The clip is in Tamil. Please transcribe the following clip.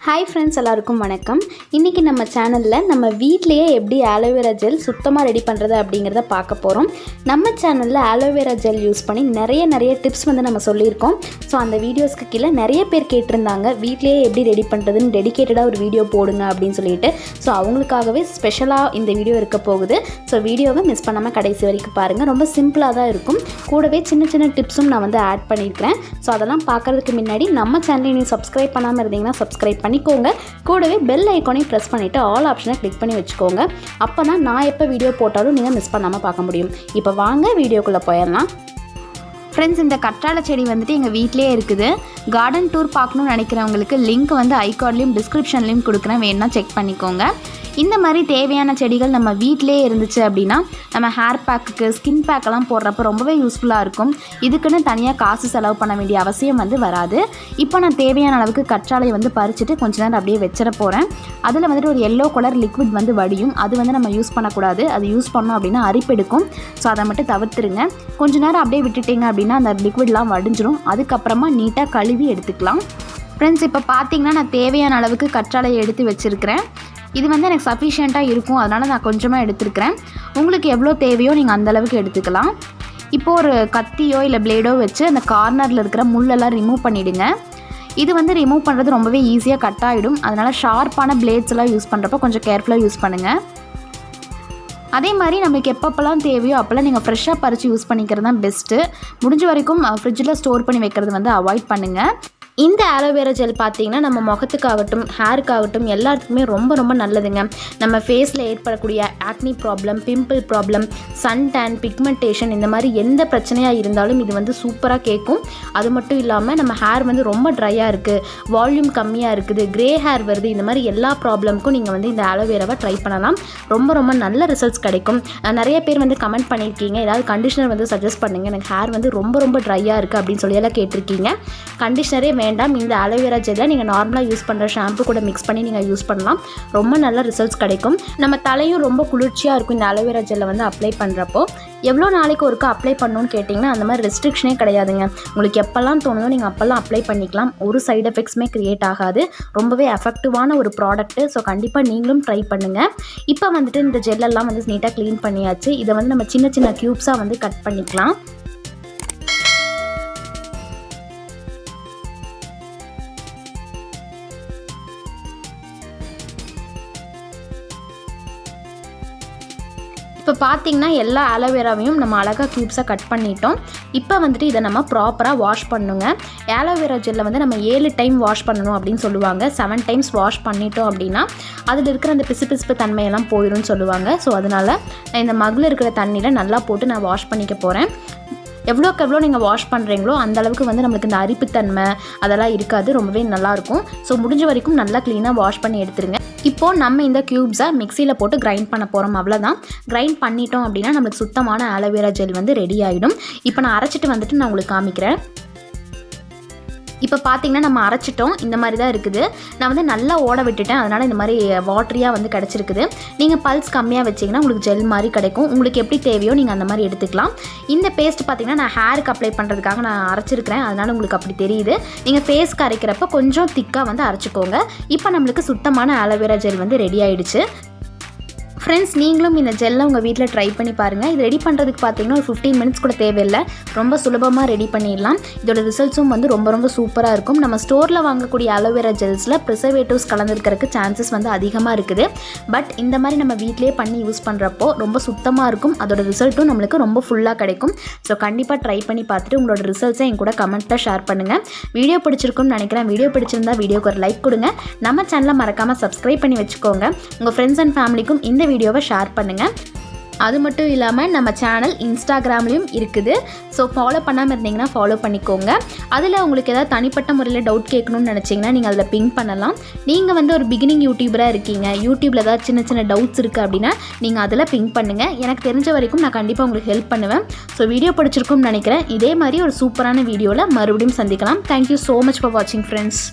ஹாய் ஃப்ரெண்ட்ஸ், எல்லாருக்கும் வணக்கம். இன்றைக்கி நம்ம சேனலில் நம்ம வீட்டிலையே எப்படி ஆலோவேரா ஜெல் சுத்தமாக ரெடி பண்ணுறது அப்படிங்கிறத பார்க்க போகிறோம். நம்ம சேனலில் ஆலோவேரா ஜெல் யூஸ் பண்ணி நிறைய டிப்ஸ் வந்து நம்ம சொல்லியிருக்கோம். ஸோ அந்த வீடியோஸ்க்கு கீழே நிறைய பேர் கேட்டிருந்தாங்க, வீட்டிலையே எப்படி ரெடி பண்ணுறதுன்னு டெடிக்கேட்டடாக ஒரு வீடியோ போடுங்க அப்படின்னு சொல்லிட்டு. ஸோ அவங்களுக்காகவே ஸ்பெஷலாக இந்த வீடியோ இருக்க போகுது. ஸோ வீடியோவை மிஸ் பண்ணாமல் கடைசி வரைக்கும் பாருங்கள். ரொம்ப சிம்பிளாக தான் இருக்கும். கூடவே சின்ன டிப்ஸும் நான் வந்து ஆட் பண்ணியிருக்கிறேன். ஸோ அதெல்லாம் பார்க்குறதுக்கு முன்னாடி நம்ம சேனலை நீங்கள் சப்ஸ்கிரைப் பண்ணாமல் இருந்தீங்கன்னா சப்ஸ்கிரைப் பண்ணிக்கோங்க. கூடவே பெல் ஐக்கானையும் ப்ரெஸ் பண்ணிவிட்டு ஆல் ஆப்ஷனை கிளிக் பண்ணி வச்சுக்கோங்க. அப்போ தான் நான் எப்போ வீடியோ போட்டாலும் நீங்கள் மிஸ் பண்ணாமல் பார்க்க முடியும். இப்போ வாங்க வீடியோக்குள்ளே போயிடலாம். ஃப்ரெண்ட்ஸ், இந்த கற்றாழை செடி வந்துட்டு எங்கள் வீட்டிலே இருக்குது. கார்டன் டூர் பார்க்கணுன்னு நினைக்கிறவங்களுக்கு லிங்க் வந்து ஐகார்ட்லேயும் டிஸ்கிரிப்ஷன்லேயும் கொடுக்குறேன், வேணுன்னா செக் பண்ணிக்கோங்க. இந்த மாதிரி தேவையான செடிகள் நம்ம வீட்டிலே இருந்துச்சு அப்படின்னா நம்ம ஹேர் பேக்குக்கு ஸ்கின் பேக்கெல்லாம் போடுறப்ப ரொம்பவே யூஸ்ஃபுல்லாக இருக்கும். இதுக்குன்னு தனியாக காசு செலவு பண்ண வேண்டிய அவசியம் வந்து வராது. இப்போ நான் தேவையான அளவுக்கு கற்றாழையை வந்து பறிச்சுட்டு கொஞ்ச நேரம் அப்படியே வச்சிட போகிறேன். அதில் வந்துட்டு ஒரு எல்லோ கலர் லிக்விட் வந்து வடியும். அது வந்து நம்ம யூஸ் பண்ணக்கூடாது. அது யூஸ் பண்ணோம் அப்படின்னா அரிப்பெடுக்கும். ஸோ அதை மட்டும் தவிர்த்துருங்க. கொஞ்ச நேரம் அப்படியே விட்டுட்டிங்க அப்படின்னா அந்த லிக்விட்லாம் வடிஞ்சிரும். அதுக்கப்புறமா நீட்டாக கழுவி எடுத்துக்கலாம். ஃப்ரெண்ட்ஸ், இப்போ பார்த்தீங்கன்னா நான் தேவையான அளவுக்கு கற்றாழையை எடுத்து வச்சுருக்கிறேன். இது வந்து எனக்கு சஃபிஷியண்ட்டாக இருக்கும், அதனால் நான் கொஞ்சமாக எடுத்துருக்கிறேன். உங்களுக்கு எவ்வளோ தேவையோ நீங்கள் அந்தளவுக்கு எடுத்துக்கலாம். இப்போது ஒரு கத்தியோ இல்லை பிளேடோ வச்சு அந்த கார்னரில் இருக்கிற முள்ளெல்லாம் ரிமூவ் பண்ணிவிடுங்க. இது வந்து ரிமூவ் பண்ணுறது ரொம்பவே ஈஸியாக கட் ஆகிடும். அதனால் ஷார்ப்பான பிளேட்ஸ் எல்லாம் யூஸ் பண்ணுறப்போ கொஞ்சம் கேர்ஃபுல்லாக யூஸ் பண்ணுங்கள். அதே மாதிரி நம்மளுக்கு எப்பப்பெல்லாம் தேவையோ அப்போல்லாம் நீங்கள் ஃப்ரெஷ்ஷாக பறித்து யூஸ் பண்ணிக்கிறது தான் பெஸ்ட்டு. முடிஞ்ச வரைக்கும் ஃப்ரிட்ஜில் ஸ்டோர் பண்ணி வைக்கிறது வந்து அவாய்ட் பண்ணுங்கள். இந்த ஆலோவேரா ஜெல் பார்த்திங்கன்னா நம்ம முகத்துக்காகட்டும் ஹேருக்காகட்டும் எல்லாத்துக்குமே ரொம்ப நல்லதுங்க. நம்ம ஃபேஸில் ஏற்படக்கூடிய acne problem, pimple problem, suntan, pigmentation, இந்த மாதிரி எந்த பிரச்சனையாக இருந்தாலும் இது வந்து சூப்பராக கேட்கும். அது மட்டும் இல்லாமல் நம்ம ஹேர் வந்து ரொம்ப ட்ரையாக இருக்குது, வால்யூம் கம்மியாக இருக்குது, க்ரே ஹேர் வருது, இந்த மாதிரி எல்லா ப்ராப்ளமுக்கும் நீங்கள் வந்து இந்த ஆலோவேராவை ட்ரை பண்ணலாம். ரொம்ப நல்ல ரிசல்ட்ஸ் கிடைக்கும். நிறைய பேர் வந்து கமெண்ட் பண்ணியிருக்கீங்க, ஏதாவது கண்டிஷனர் வந்து சஜஸ்ட் பண்ணுங்கள், எனக்கு ஹேர் வந்து ரொம்ப ட்ரையாக இருக்குது அப்படின்னு சொல்லி எல்லாம் கேட்டிருக்கீங்க. கண்டிஷனரே வேண்டாம், இந்த ஆலோவேரா ஜெல்லை நீங்கள் நார்மலாக யூஸ் பண்ணுற ஷாம்பு கூட மிக்ஸ் பண்ணி நீங்கள் யூஸ் பண்ணலாம். ரொம்ப நல்ல ரிசல்ட்ஸ் கிடைக்கும். நம்ம தலையும் ரொம்ப குளிர்ச்சியாக இருக்கும் இந்த ஆலோவேரா ஜெல்லை வந்து அப்ளை பண்ணுறப்போ. எவ்வளோ நாளைக்கு ஒருக்கா அப்ளை பண்ணணும்னு கேட்டிங்கன்னா அந்த மாதிரி ரெஸ்ட்ரிக்ஷனே கிடையாதுங்க. உங்களுக்கு எப்போல்லாம் தோணுதோ நீங்கள் அப்போல்லாம் அப்ளை பண்ணிக்கலாம். ஒரு சைடு எஃபெக்ட்ஸுமே க்ரியேட் ஆகாது. ரொம்பவே எஃபெக்டிவான ஒரு ப்ராடக்ட்டு. ஸோ கண்டிப்பாக நீங்களும் ட்ரை பண்ணுங்கள். இப்போ வந்துட்டு இந்த ஜெல்லெல்லாம் வந்து நீட்டாக க்ளீன் பண்ணியாச்சு. இதை வந்து நம்ம சின்ன க்யூப்ஸாக வந்து கட் பண்ணிக்கலாம். இப்போ பார்த்திங்கன்னா எல்லா ஆலோவேராவையும் நம்ம அழகாக க்யூப்ஸாக கட் பண்ணிட்டோம். இப்போ வந்துட்டு இதை நம்ம ப்ராப்பராக வாஷ் பண்ணுங்க. ஆலோவேரா ஜெல்லை வந்து நம்ம 7 டைம் வாஷ் பண்ணணும் அப்படின்னு சொல்லுவாங்க. 7 டைம்ஸ் வாஷ் பண்ணிட்டோம் அப்படின்னா அதில் இருக்கிற அந்த பிசுபிசுப்பு தன்மையெல்லாம் போயிடும்னு சொல்லுவாங்க. ஸோ அதனால் இந்த மகில் இருக்கிற தண்ணியில் நல்லா போட்டு நான் வாஷ் பண்ணிக்க போகிறேன். எவ்வளோக்கு எவ்வளோ நீங்கள் வாஷ் பண்ணுறீங்களோ அந்தளவுக்கு வந்து நம்மளுக்கு இந்த அரிப்புத்தன்மை அதெல்லாம் இருக்காது, ரொம்பவே நல்லாயிருக்கும். ஸோ முடிஞ்ச வரைக்கும் நல்லா க்ளீனாக வாஷ் பண்ணி எடுத்துருங்க. இப்போது நம்ம இந்த க்யூப்ஸை மிக்சியில் போட்டு கிரைண்ட் பண்ண போகிறோம். அவ்வளோதான். கிரைண்ட் பண்ணிட்டோம் அப்படின்னா நம்மளுக்கு சுத்தமான ஆலோவேரா ஜெல் வந்து ரெடி ஆகிடும். இப்போ நான் அரைச்சிட்டு வந்துட்டு நான் உங்களுக்கு காமிக்கிறேன். இப்போ பார்த்திங்கன்னா நம்ம அரைச்சிட்டோம். இந்த மாதிரி தான் இருக்குது. நான் வந்து நல்லா ஓட விட்டுட்டேன், அதனால் இந்த மாதிரி வாட்டரியாக வந்து கிடச்சிருக்குது. நீங்கள் பல்ஸ் கம்மியாக வச்சிங்கன்னா உங்களுக்கு ஜெல் மாதிரி கிடைக்கும். உங்களுக்கு எப்படி தேவையோ நீங்கள் அந்த மாதிரி எடுத்துக்கலாம். இந்த பேஸ்ட் பார்த்திங்கன்னா நான் ஹேருக்கு அப்ளை பண்ணுறதுக்காக நான் அரைச்சிருக்கிறேன், அதனால் உங்களுக்கு அப்படி தெரியுது. நீங்கள் ஃபேஸ்க்கு அரைக்கிறப்ப கொஞ்சம் திக்காக வந்து அரைச்சிக்கோங்க. இப்போ நம்மளுக்கு சுத்தமான ஆலோவேரா ஜெல் வந்து ரெடி ஆகிடுச்சு. ஃப்ரெண்ட்ஸ், நீங்களும் இந்த ஜெல்லை உங்கள் வீட்டில் ட்ரை பண்ணி பாருங்கள். இது ரெடி பண்ணுறதுக்கு பார்த்தீங்கன்னா ஒரு 15 மினிட்ஸ் கூட தேவையில்லை. ரொம்ப சுலபமாக ரெடி பண்ணிடலாம். இதோட ரிசல்ட்ஸும் வந்து ரொம்ப சூப்பராக இருக்கும். நம்ம ஸ்டோரில் வாங்கக்கூடிய ஆலோவேரா ஜெல்ஸில் ப்ரிசர்வேட்டிவ்ஸ் கலந்துருக்கிறதுக்கு சான்சஸ் வந்து அதிகமாக இருக்குது. பட் இந்த மாதிரி நம்ம வீட்டிலே பண்ணி யூஸ் பண்ணுறப்போ ரொம்ப சுத்தமாக இருக்கும். அதோட ரிசல்ட்டும் நம்மளுக்கு ரொம்ப ஃபுல்லாக கிடைக்கும். ஸோ கண்டிப்பாக ட்ரை பண்ணி பார்த்துட்டு உங்களோட ரிசல்ட்ஸை என் கூட கமெண்ட்டில் ஷேர் பண்ணுங்கள். வீடியோ பிடிச்சிருக்குன்னு நினைக்கிறேன். வீடியோ பிடிச்சிருந்தா வீடியோக்கு ஒரு லைக் கொடுங்க. நம்ம சேனலை மறக்காமல் சப்ஸ்கிரைப் பண்ணி வச்சுக்கோங்க. உங்கள் ஃப்ரெண்ட்ஸ் அண்ட் ஃபேமிலிக்கும் இந்த வீடியோவை ஷேர் பண்ணுங்கள். அது மட்டும் இல்லாமல் நம்ம சேனல் இன்ஸ்டாகிராம்லேயும் இருக்குது. ஸோ ஃபாலோ பண்ணாமல் இருந்தீங்கன்னா ஃபாலோ பண்ணிக்கோங்க. அதில் உங்களுக்கு ஏதாவது தனிப்பட்ட முறையில் டவுட் கேட்கணும்னு நினச்சிங்கன்னா நீங்கள் அதில் பிங்க் பண்ணலாம். நீங்கள் வந்து ஒரு பிகினிங் யூடியூபராக இருக்கீங்க, யூடியூப்பில் ஏதாவது சின்ன டவுட்ஸ் இருக்குது அப்படின்னா நீங்கள் அதில் பிங்க் பண்ணுங்கள். எனக்கு தெரிஞ்ச வரைக்கும் நான் கண்டிப்பாக உங்களுக்கு ஹெல்ப் பண்ணுவேன். ஸோ வீடியோ பிடிச்சிருக்கும்னு நினைக்கிறேன். இதே மாதிரி ஒரு சூப்பரான வீடியோவில் மறுபடியும் சந்திக்கலாம். தேங்க்யூ ஸோ மச் ஃபார் வாட்சிங் ஃப்ரெண்ட்ஸ்.